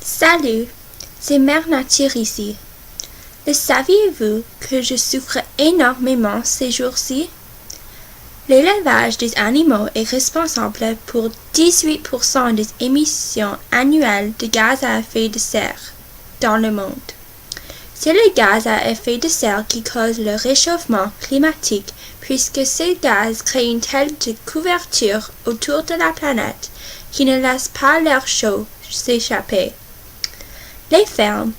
Salut, c'est Mère Nature ici. Le saviez-vous que je souffre énormément ces jours-ci? L'élevage des animaux est responsable pour 18% des émissions annuelles de gaz à effet de serre dans le monde. C'est le gaz à effet de serre qui cause le réchauffement climatique puisque ce gaz crée une telle couverture autour de la planète qui ne laisse pas l'air chaud s'échapper. Les fermes,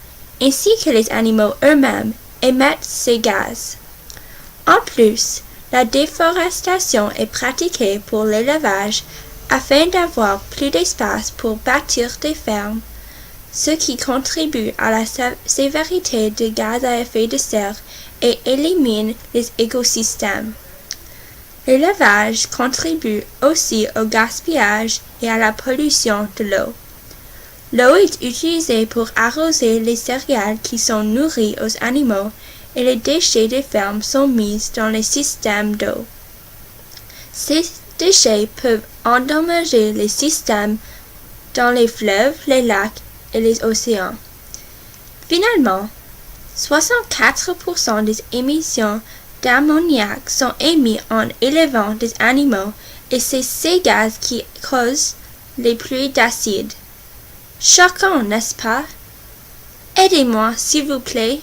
ainsi que les animaux eux-mêmes, émettent ces gaz. En plus, la déforestation est pratiquée pour l'élevage afin d'avoir plus d'espace pour bâtir des fermes, ce qui contribue à la sévérité des gaz à effet de serre et élimine les écosystèmes. L'élevage contribue aussi au gaspillage et à la pollution de l'eau. L'eau est utilisée pour arroser les céréales qui sont nourries aux animaux et les déchets des fermes sont mis dans les systèmes d'eau. Ces déchets peuvent endommager les systèmes dans les fleuves, les lacs et les océans. Finalement, 64% des émissions d'ammoniac sont émises en élevant des animaux et c'est ces gaz qui causent les pluies d'acide. Choquant, n'est-ce pas? Aidez-moi, s'il vous plaît.